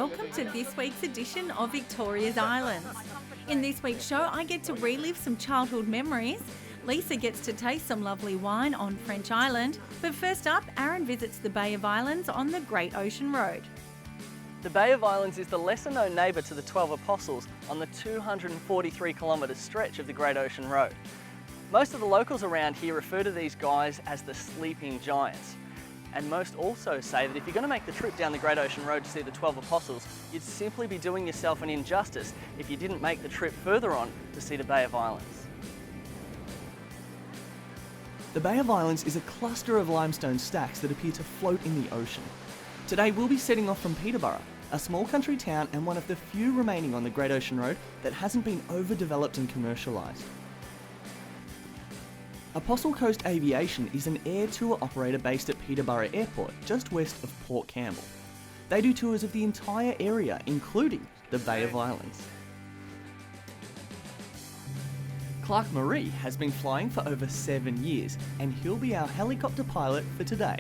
welcome to this week's edition of Victoria's Islands. In this week's show, I get to relive some childhood memories. Lisa gets to taste some lovely wine on French Island. But first up, Aaron visits the Bay of Islands on the Great Ocean Road. The Bay of Islands is the lesser-known neighbour to the 12 Apostles on the 243-kilometre stretch of the Great Ocean Road. Most of the locals around here refer to these guys as the sleeping giants. And most also say that if you're going to make the trip down the Great Ocean Road to see the 12 Apostles, you'd simply be doing yourself an injustice if you didn't make the trip further on to see the Bay of Islands. The Bay of Islands is a cluster of limestone stacks that appear to float in the ocean. Today we'll be setting off from Peterborough, a small country town and one of the few remaining on the Great Ocean Road that hasn't been overdeveloped and commercialised. Apostle Coast Aviation is an air tour operator based at Peterborough Airport, just west of Port Campbell. They do tours of the entire area, including the Bay of Islands. Clark Marie has been flying for over 7 years, and he'll be our helicopter pilot for today.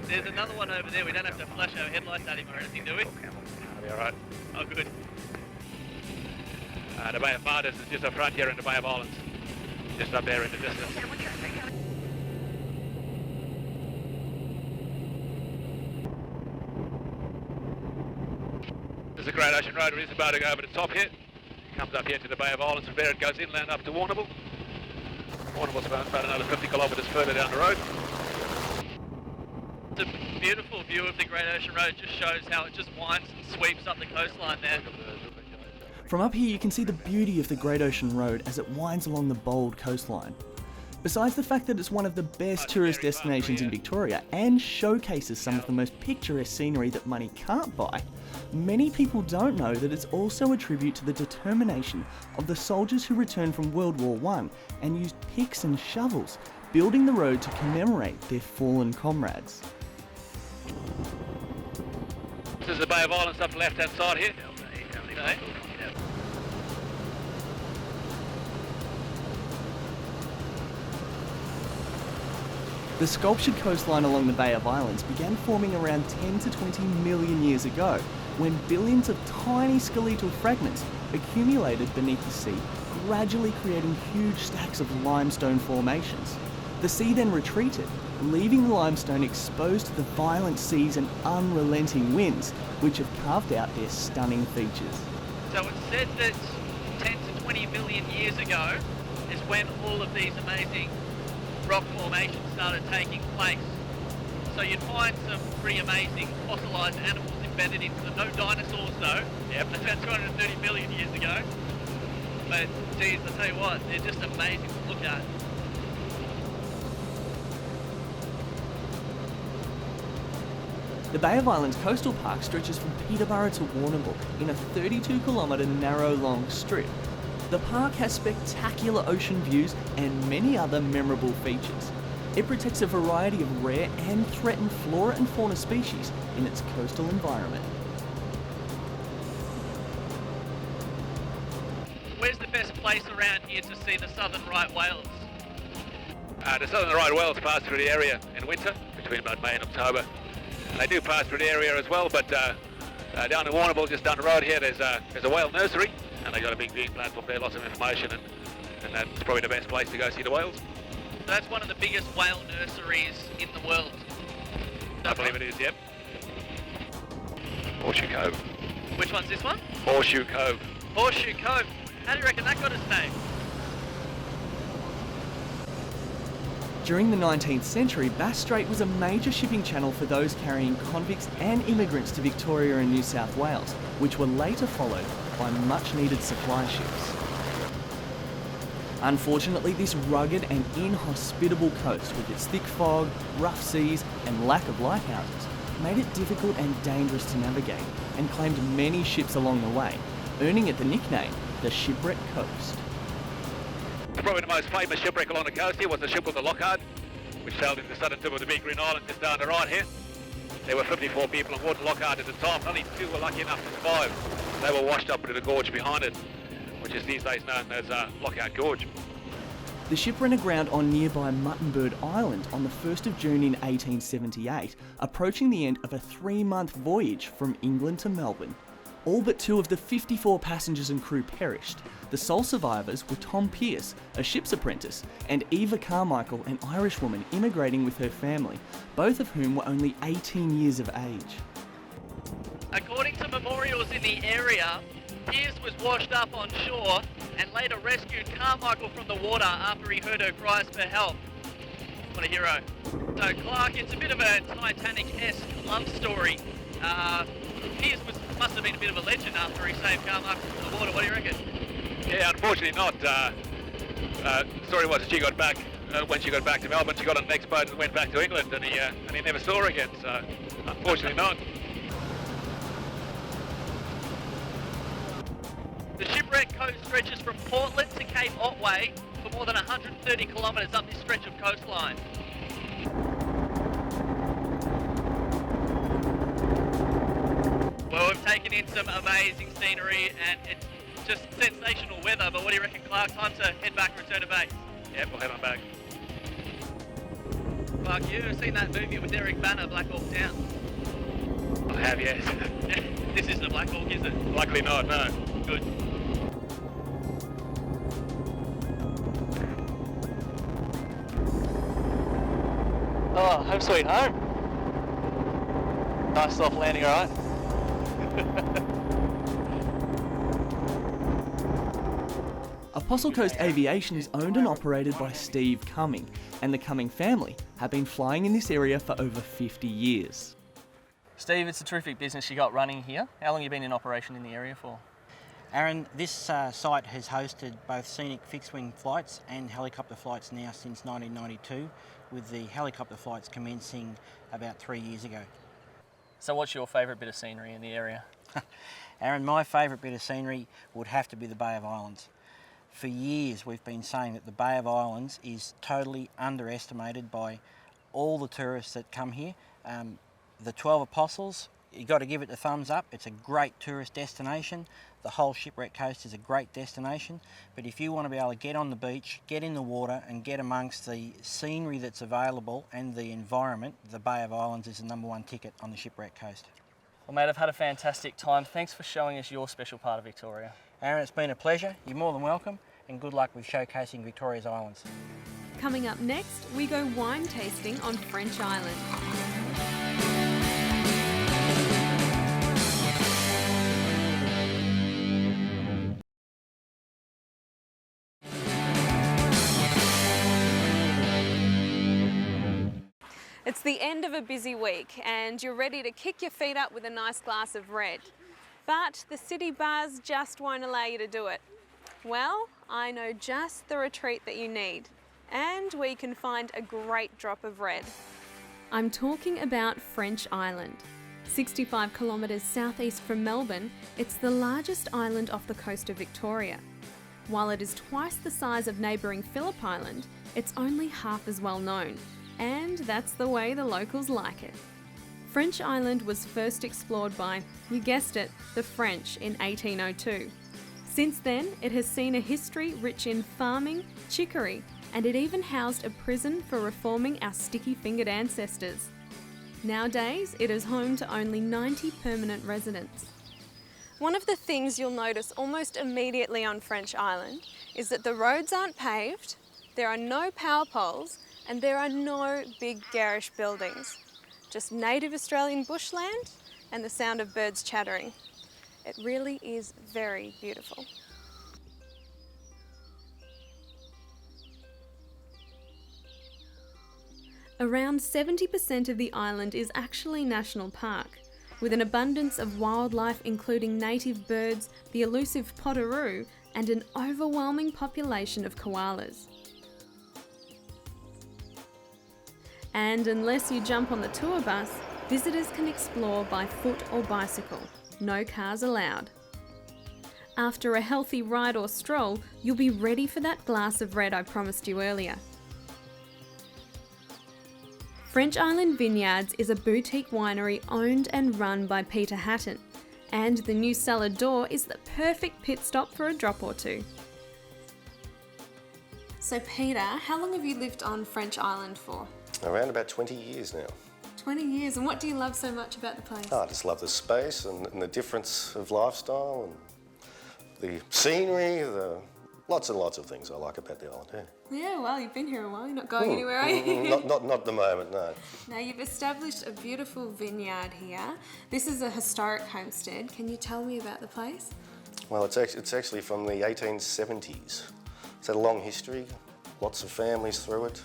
There's another one over there. We don't have to flash our headlights at him or anything, do we? That'll be alright. Oh, good. The Bay of Martyrs is just up front here in the Bay of Islands. Just up there in the distance. There's a Great Ocean Road. It is about to go over the top here. Comes up here to the Bay of Islands. From there it goes inland up to Warrnambool. Warrnambool's about another 50 kilometres further down the road. It's a beautiful view of the Great Ocean Road. Just shows how it just winds and sweeps up the coastline there. From up here you can see the beauty of the Great Ocean Road as it winds along the bold coastline. Besides the fact that it's one of the best tourist destinations in Victoria and showcases some of the most picturesque scenery that money can't buy, many people don't know that it's also a tribute to the determination of the soldiers who returned from World War I and used picks and shovels, building the road to commemorate their fallen comrades. This is the Bay of Islands up the left-hand side here. Okay. The sculptured coastline along the Bay of Islands began forming around 10 to 20 million years ago, when billions of tiny skeletal fragments accumulated beneath the sea, gradually creating huge stacks of limestone formations. The sea then retreated, leaving the limestone exposed to the violent seas and unrelenting winds, which have carved out their stunning features. So it's said that 10 to 20 million years ago is when all of these amazing rock formations started taking place. So you'd find some pretty amazing fossilised animals embedded into them. No dinosaurs though. Yep. That's about 230 million years ago. But geez, I tell you what, they're just amazing to look at. The Bay of Islands Coastal Park stretches from Peterborough to Warrnambool in a 32-kilometre narrow long strip. The park has spectacular ocean views and many other memorable features. It protects a variety of rare and threatened flora and fauna species in its coastal environment. Where's the best place around here to see the southern right whales? The southern right whales pass through the area in winter, between about May and October. They do pass through the area as well, but down in Warrnambool, just down the road here, there's a whale nursery, and they've got a big viewing platform there, lots of information, and that's probably the best place to go see the whales. So that's one of the biggest whale nurseries in the world. I believe it is, yep. Horseshoe Cove. Which one's this one? Horseshoe Cove. Horseshoe Cove. How do you reckon that got its name? During the 19th century, Bass Strait was a major shipping channel for those carrying convicts and immigrants to Victoria and New South Wales, which were later followed by much-needed supply ships. Unfortunately, this rugged and inhospitable coast, with its thick fog, rough seas and lack of lighthouses, made it difficult and dangerous to navigate, and claimed many ships along the way, earning it the nickname, the Shipwreck Coast. Probably the most famous shipwreck along the coast here was the ship called the Lockhart, which sailed in the southern tip of the Big Green Island just down the right here. There were 54 people on board Lockhart at the time. Only 2 were lucky enough to survive. They were washed up into the gorge behind it, which which is these days known as Lockout Gorge. The ship ran aground on nearby Muttonbird Island on the 1st of June in 1878, approaching the end of a 3-month voyage from England to Melbourne. All but 2 of the 54 passengers and crew perished. The sole survivors were Tom Pearce, a ship's apprentice, and Eva Carmichael, an Irish woman immigrating with her family, both of whom were only 18 years of age. According to memorials in the area, Pearce was washed up on shore and later rescued Carmichael from the water after he heard her cries for help. What a hero. So Clark, it's a bit of a Titanic-esque love story. Pearce must have been a bit of a legend after he saved Carmichael from the water. What do you reckon? Yeah, unfortunately not. Story was that she got back, when she got back to Melbourne, she got on the next boat and went back to England, and he never saw her again, so unfortunately not. The shipwreck coast stretches from Portland to Cape Otway for more than 130 kilometres up this stretch of coastline. Well, we've taken in some amazing scenery and it's just sensational weather, but what do you reckon, Clark? Time to head back and return to base. Yeah, we'll head on back. Clark, you ever seen that movie with Derek Banner, Black Hawk Down? I have, yes. This isn't a Black Hawk, is it? Luckily not, no. Good. Oh, home sweet home. Nice soft landing, alright? Apostle Coast Aviation is owned and operated by Steve Cumming, and the Cumming family have been flying in this area for over 50 years. Steve, it's a terrific business you got running here. How long have you been in operation in the area for? Aaron, this site has hosted both scenic fixed-wing flights and helicopter flights now since 1992, with the helicopter flights commencing about 3 years ago. So what's your favourite bit of scenery in the area? Aaron, my favourite bit of scenery would have to be the Bay of Islands. For years we've been saying that the Bay of Islands is totally underestimated by all the tourists that come here. The 12 Apostles, you've got to give it the thumbs up. It's a great tourist destination. The whole Shipwreck Coast is a great destination, but if you want to be able to get on the beach, get in the water and get amongst the scenery that's available and the environment, the Bay of Islands is the #1 ticket on the Shipwreck Coast. Well mate, I've had a fantastic time. Thanks for showing us your special part of Victoria. Aaron, it's been a pleasure. You're more than welcome, and good luck with showcasing Victoria's islands. Coming up next, we go wine tasting on French Island. It's the end of a busy week and you're ready to kick your feet up with a nice glass of red. But the city bars just won't allow you to do it. Well, I know just the retreat that you need and where you can find a great drop of red. I'm talking about French Island. 65 kilometres southeast from Melbourne, it's the largest island off the coast of Victoria. While it is twice the size of neighbouring Phillip Island, it's only half as well known. And that's the way the locals like it. French Island was first explored by, you guessed it, the French in 1802. Since then, it has seen a history rich in farming, chicory, and it even housed a prison for reforming our sticky-fingered ancestors. Nowadays, it is home to only 90 permanent residents. One of the things you'll notice almost immediately on French Island is that the roads aren't paved, there are no power poles, and there are no big garish buildings. Just native Australian bushland and the sound of birds chattering. It really is very beautiful. Around 70% of the island is actually national park, with an abundance of wildlife including native birds, the elusive potoroo, and an overwhelming population of koalas. And unless you jump on the tour bus, visitors can explore by foot or bicycle. No cars allowed. After a healthy ride or stroll, you'll be ready for that glass of red I promised you earlier. French Island Vineyards is a boutique winery owned and run by Peter Hatton, And the new cellar door is the perfect pit stop for a drop or two. So Peter, how long have you lived on French Island for? Around about 20 years now. 20 years, and what do you love so much about the place? Oh, I just love the space and the difference of lifestyle and the scenery, lots and lots of things I like about the island, yeah. Yeah, well, you've been here a while, you're not going anywhere, are you? Not at the moment, no. Now, you've established a beautiful vineyard here. This is a historic homestead. Can you tell me about the place? Well, it's actually from the 1870s. It's had a long history, lots of families through it.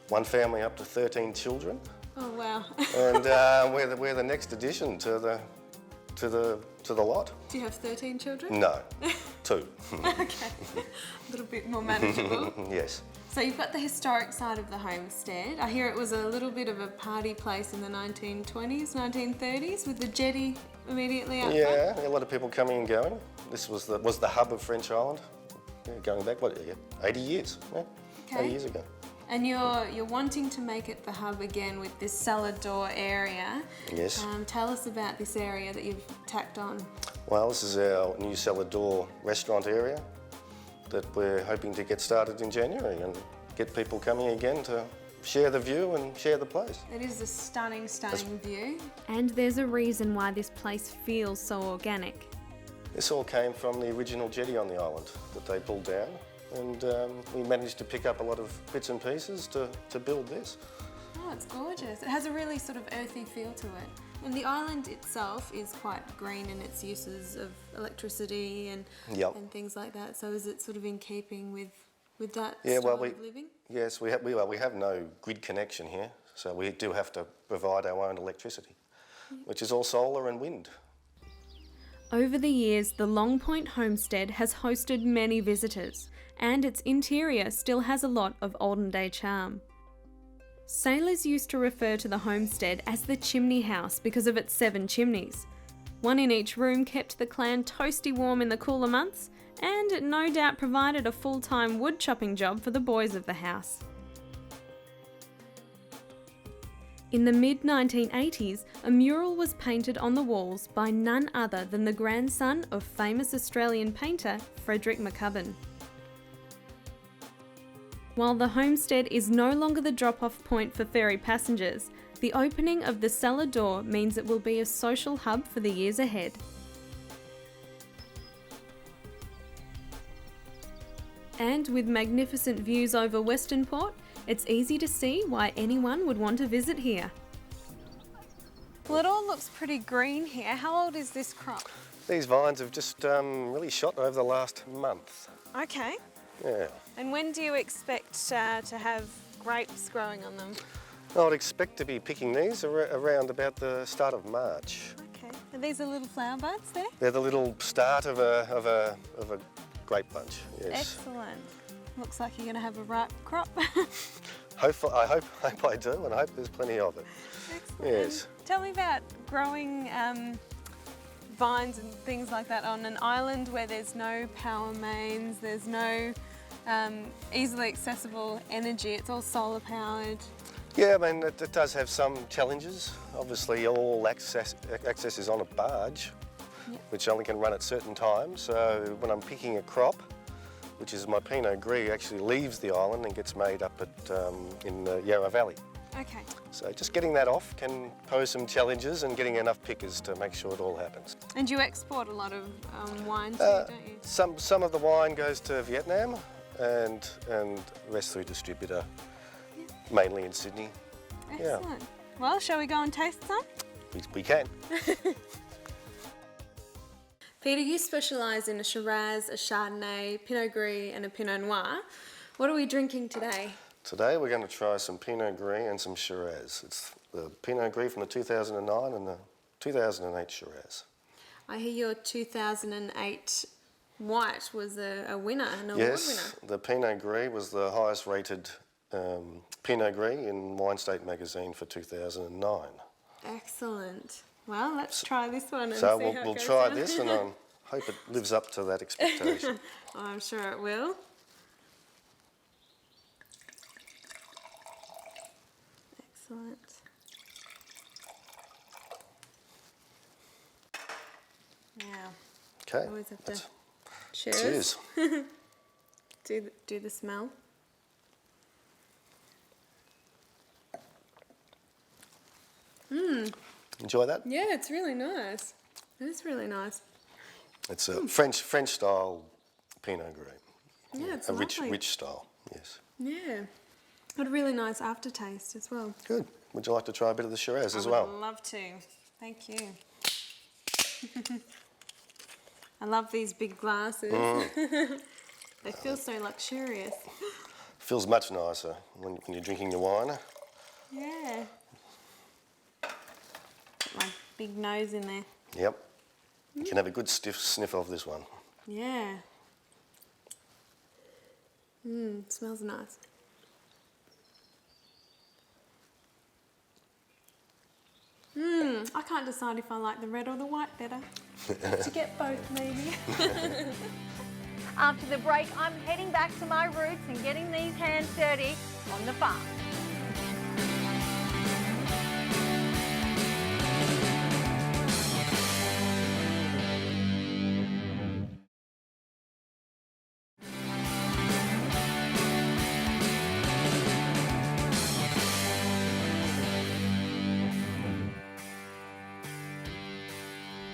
One family up to 13 children. Oh, wow. And we're the next addition to the lot. Do you have 13 children? No, 2. Okay, a little bit more manageable. Yes. So you've got the historic side of the homestead. I hear it was a little bit of a party place in the 1920s, 1930s with the jetty immediately out front. Yeah, a lot of people coming and going. This was the hub of French Island. Yeah, going back, 80 years? Yeah, Okay. 80 years ago. And you're wanting to make it the hub again with this cellar door area. Yes. Tell us about this area that you've tacked on. Well, this is our new Cellar Door restaurant area that we're hoping to get started in January and get people coming again to share the view and share the place. It is a stunning view. And there's a reason why this place feels so organic. This all came from the original jetty on the island that they pulled down, and we managed to pick up a lot of bits and pieces to build this. Oh, it's gorgeous. It has a really sort of earthy feel to it. And the island itself is quite green in its uses of electricity and things like that. So is it sort of in keeping with that style of living? Yes, we have no grid connection here, so we do have to provide our own electricity, which is all solar and wind. Over the years, the Long Point homestead has hosted many visitors, and its interior still has a lot of olden day charm. Sailors used to refer to the homestead as the chimney house because of its 7 chimneys. One in each room kept the clan toasty warm in the cooler months, and it no doubt provided a full-time wood chopping job for the boys of the house. In the mid-1980s, a mural was painted on the walls by none other than the grandson of famous Australian painter Frederick McCubbin. While the homestead is no longer the drop-off point for ferry passengers, the opening of the cellar door means it will be a social hub for the years ahead. And with magnificent views over Western Port, it's easy to see why anyone would want to visit here. Well, it all looks pretty green here. How old is this crop? These vines have just really shot over the last month. Okay. Yeah. And when do you expect to have grapes growing on them? I would expect to be picking these around about the start of March. Okay. Are these the little flower buds there? They're the little start of a grape bunch. Yes. Excellent. Looks like you're going to have a ripe crop. I hope I do, and I hope there's plenty of it. Excellent. Yes. Tell me about growing vines and things like that on an island where there's no power mains, there's no easily accessible energy. It's all solar powered. Yeah, I mean, it does have some challenges. Obviously, all access is on a barge, which only can run at certain times. So when I'm picking a crop, which is my Pinot Gris, actually leaves the island and gets made up in the Yarra Valley. Okay. So just getting that off can pose some challenges, and getting enough pickers to make sure it all happens. And you export a lot of wine too, don't you? Some of the wine goes to Vietnam, and the rest through distributor, mainly in Sydney. Excellent. Yeah. Well, shall we go and taste some? We can. Peter, you specialise in a Shiraz, a Chardonnay, Pinot Gris and a Pinot Noir. What are we drinking today? Today we're going to try some Pinot Gris and some Shiraz. It's the Pinot Gris from the 2009 and the 2008 Shiraz. I hear your 2008 white was a winner, an award winner. Yes, the Pinot Gris was the highest rated Pinot Gris in Wine State magazine for 2009. Excellent. Well, let's try this one and so see how it we'll goes try on. this, and I hope it lives up to that expectation. I'm sure it will. Excellent. Okay. Always have to. Cheers. Do the smell. Enjoy that? Yeah, it's really nice. It is really nice. It's a French style Pinot Gris. Yeah, it's a lovely. rich style. Yes. Yeah. Got a really nice aftertaste as well. Good. Would you like to try a bit of the Shiraz as I well? would love to. Thank you. I love these big glasses. They feel so luxurious. Feels much nicer when you're drinking your wine. Yeah. Got my big nose in there. Yep. You can have a good stiff sniff of this one. Yeah. Smells nice. I can't decide if I like the red or the white better. To get both, maybe. After the break, I'm heading back to my roots and getting these hands dirty on the farm.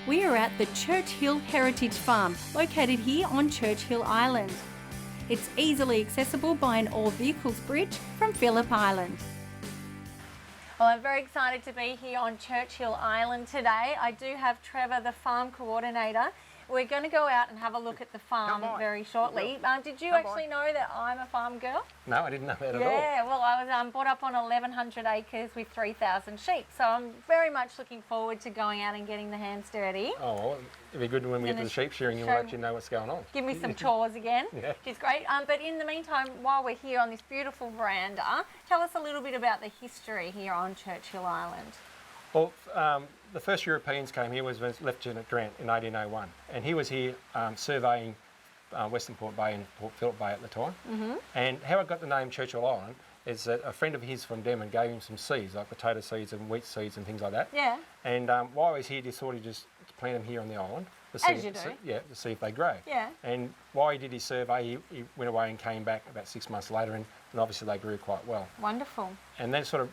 We are at the Churchill Heritage Farm, located here on Churchill Island. It's easily accessible by an all-vehicles bridge from Phillip Island. Well, I'm very excited to be here on Churchill Island today. I do have Trevor, the farm coordinator. We're going to go out and have a look at the farm very shortly. Did you actually know that I'm a farm girl? No, I didn't know that at all. Yeah, well, I was brought up on 1,100 acres with 3,000 sheep, so I'm very much looking forward to going out and getting the hands dirty. Oh, well, it'd be good when we get to the sheep shearing, you'll actually know what's going on. Give me some chores again, Yeah. which is great. But in the meantime, while we're here on this beautiful veranda, tell us a little bit about the history here on Churchill Island. Well, the first Europeans came here was Lieutenant Grant in 1801, and he was here surveying Western Port Bay and Port Phillip Bay at the time. And how I got the name Churchill Island is that a friend of his from Denman gave him some seeds, like potato seeds and wheat seeds and things like that. Yeah. And while he was here, he thought he'd just plant them here on the island. To As you do. Yeah, to see if they grow. Yeah. And while he did his survey, he went away and came back about 6 months later, and obviously they grew quite well. Wonderful. And then sort of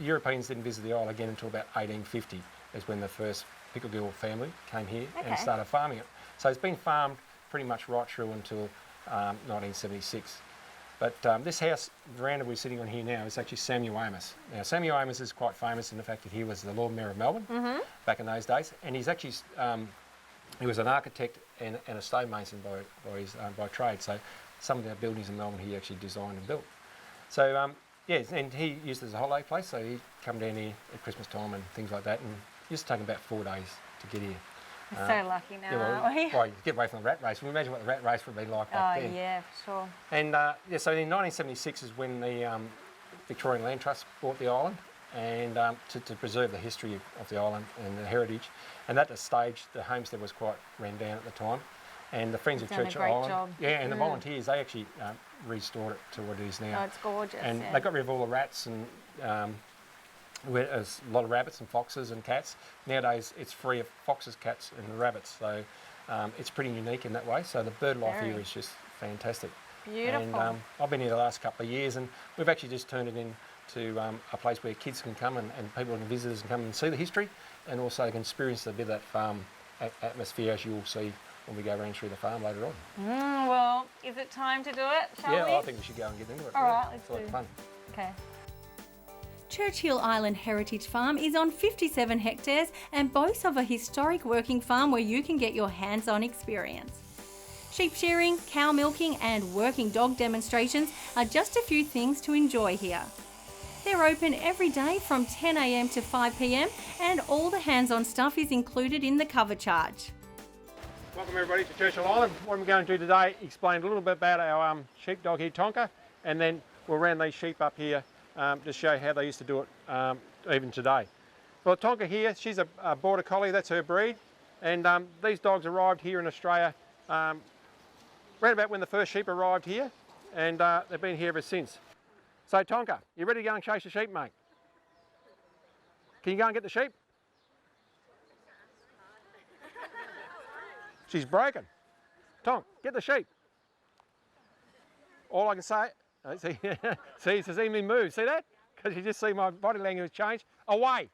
Europeans didn't visit the isle again until about 1850, is when the first Picklegill family came here and started farming it. So it's been farmed pretty much right through until 1976. But this house veranda we're sitting on here now is actually Samuel Amos. Now Samuel Amos is quite famous in the fact that he was the Lord Mayor of Melbourne back in those days, and he's actually he was an architect and a stonemason by trade. So some of the buildings in Melbourne he actually designed and built. So yes, and he used it as a holiday place, so he'd come down here at Christmas time and things like that, and it used to take him about 4 days to get here. We're so lucky now, aren't we? Well, you get away from the rat race. Can you imagine what the rat race would be like back then? Oh, yeah, for sure. And yeah, so in 1976 is when the Victorian Land Trust bought the island, and to preserve the history of the island and the heritage. And at the stage, the homestead was quite ran down at the time. And the Friends of Churchill Island, job. yeah, and the volunteers, they actually restored it to what it is now. Oh, it's gorgeous. And they got rid of all the rats and there's a lot of rabbits and foxes and cats. Nowadays, it's free of foxes, cats, and rabbits. So it's pretty unique in that way. So the bird life here is just fantastic. Beautiful. And I've been here the last couple of years, and we've actually just turned it into a place where kids can come and people and visitors can come and see the history, and also can experience a bit of that farm atmosphere, as you'll see when we go around through the farm later on. Well, is it time to do it, shall we? Yeah, I think we should go and get into it. All right, let's it's a lot do of fun. Okay. Churchill Island Heritage Farm is on 57 hectares and boasts of a historic working farm where you can get your hands-on experience. Sheep shearing, cow milking and working dog demonstrations are just a few things to enjoy here. They're open every day from 10 a.m. to 5 p.m. and all the hands-on stuff is included in the cover charge. Welcome everybody to Churchill Island. What I'm going to do today, explain a little bit about our sheepdog here, Tonka, and then we'll round these sheep up here to show how they used to do it even today. Well, Tonka here, she's a border collie, that's her breed, and these dogs arrived here in Australia right about when the first sheep arrived here, and they've been here ever since. So Tonka, you ready to go and chase the sheep, mate? Can you go and get the sheep? She's broken. Tonk, get the sheep. All I can say, see, it's see me move. See that? Because you just see my body language change. Away.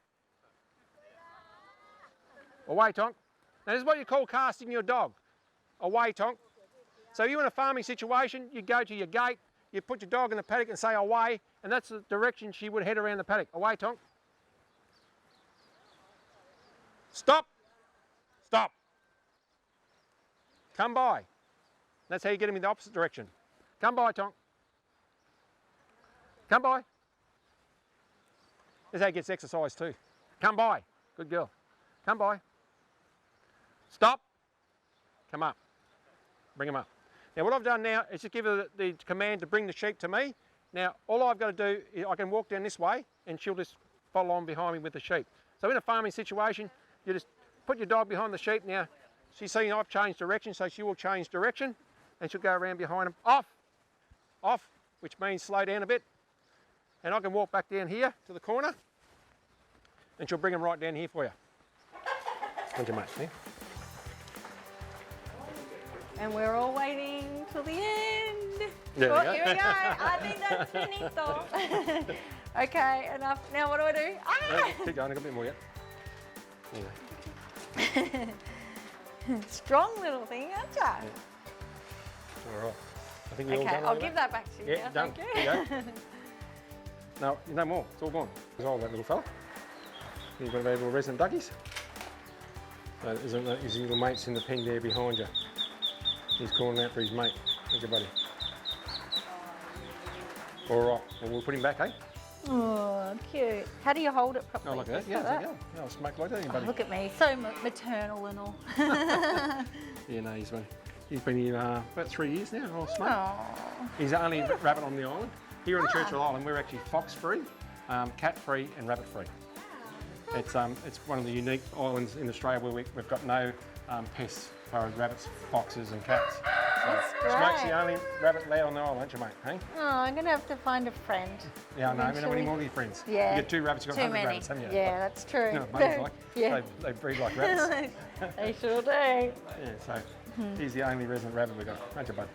Away, Tonk. Now this is what you call casting your dog. Away, Tonk. So you're in a farming situation, you go to your gate, you put your dog in the paddock and say away, and that's the direction she would head around the paddock. Away, Tonk. Stop. Stop. Come by. That's how you get him in the opposite direction. Come by, Tonk. Come by. That's how he gets exercise too. Come by. Good girl. Come by. Stop. Come up. Bring him up. Now what I've done now is just give her the command to bring the sheep to me. Now all I've got to do is I can walk down this way and she'll just follow on behind me with the sheep. So in a farming situation, you just put your dog behind the sheep. Now she's seen I've changed direction, so she will change direction and she'll go around behind him. Off. Off, which means slow down a bit. And I can walk back down here to the corner and she'll bring him right down here for you. Thank you, mate. Yeah. And we're all waiting till the end. There we go. Here we go. I think that's finito. Okay, enough. Now what do I do? Ah! Keep going, I've got a bit more yet. Yeah. Strong little thing, aren't you? All right. I think you're all Okay, done. I'll give that back to you. Yeah, now, done. thank There you. you go. No, no more. It's all gone. It's all that little fella. You've got a little resident duckies. His little mate's in the pen there behind you. He's calling out for his mate. Thank you, buddy. All right, well, we'll put him back, eh? Oh, cute. How do you hold it properly? Oh, like that? Just Yeah, like there you go. Yeah, I'll smack like that, buddy. Look at me, so maternal and all. Yeah, no, he's been here about 3 years now. Oh, smart. Oh, He's the only rabbit on the island. Here on Churchill Island, we're actually fox-free, cat-free and rabbit-free. It's one of the unique islands in Australia where we've got no pests as far as rabbits, foxes and cats. that's Smoke's the great. only rabbit lad on the island, aren't you, mate? Hey? Oh, I'm going to have to find a friend. Yeah, I know. We don't have any Eventually. more of your friends. Yeah. You get 2 rabbits, you've got Too 100 many. rabbits, haven't you? Yeah, that's true. You know what buddies like? Yeah. They breed like rabbits. They sure do. Yeah, so he's the only resident rabbit we've got, aren't you, bud?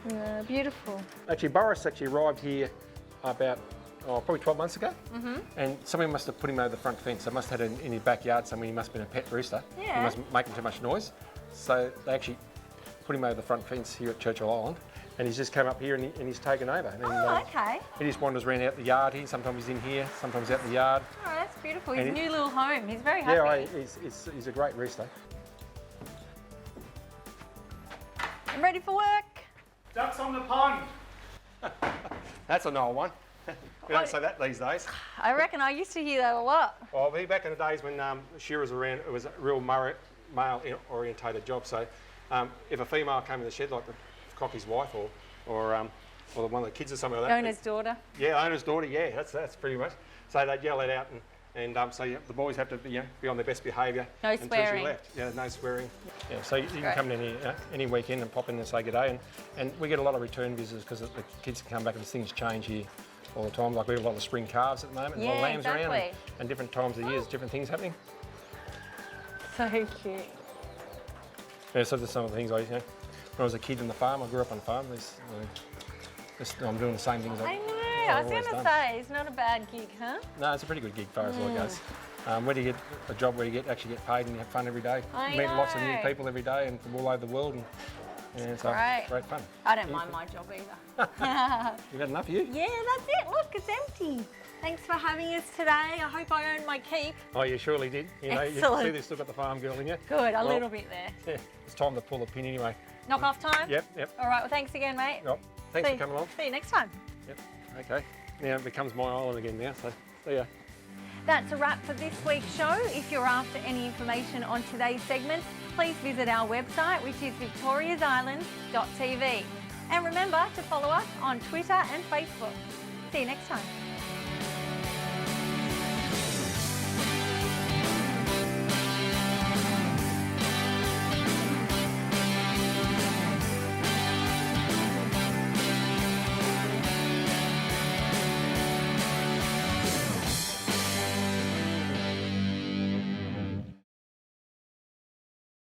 Yeah, beautiful. Actually, Boris actually arrived here about probably 12 months ago, and somebody must have put him over the front fence. They must have had it in his backyard somewhere. He must have been a pet rooster. Yeah. He must be making too much noise. So they actually put him over the front fence here at Churchill Island, and he's just come up here and he's taken over. And, Oh, okay. He just wanders around out the yard here. Sometimes he's in here, sometimes out the yard. Oh, that's beautiful. His And new little home. He's very happy. Yeah, he's a great rooster. I'm ready for work. Ducks on the pond. That's an old one. We don't say that these days. I reckon I used to hear that a lot. Well, back in the days when shearers were around, it was a real male-orientated job. So if a female came in the shed, like the cockie's wife or one of the kids or something like that. Owner's daughter. Yeah, owner's daughter, yeah, that's pretty much. So they'd yell it out and so the boys have to be on their best behaviour No until swearing. she left. Yeah, no swearing. Yeah, so you can come in any weekend and pop in and say good day. And we get a lot of return visitors because the kids can come back and things change here all the time. Like we have a lot of spring calves at the moment, and a lot of lambs around, and different times of the year, different things happening. So cute. Yeah, so there's some of the things when I was a kid on the farm, I grew up on a farm. I'm doing the same things. I know. I was going to say, it's not a bad gig, huh? No, it's a pretty good gig as far as all goes. Where do you get a job where you actually get paid and you have fun every day? I You meet lots of new know. people every day and from all over the world, and it's great fun. I don't mind my job either. You got enough, you? Yeah, that's it. Look, it's empty. Thanks for having us today. I hope I earned my keep. Oh, you surely did. You know, you Excellent. see, they've still got the farm girl in you. Good, a Well, little bit there. Yeah, it's time to pull the pin anyway. Knock off time? Yep. All right, well, thanks again, mate. Well, thanks for coming along. See you next time. Yep. Okay. Now it becomes my island again now, so see ya. That's a wrap for this week's show. If you're after any information on today's segments, please visit our website, which is victoriasisland.tv. And remember to follow us on Twitter and Facebook. See you next time.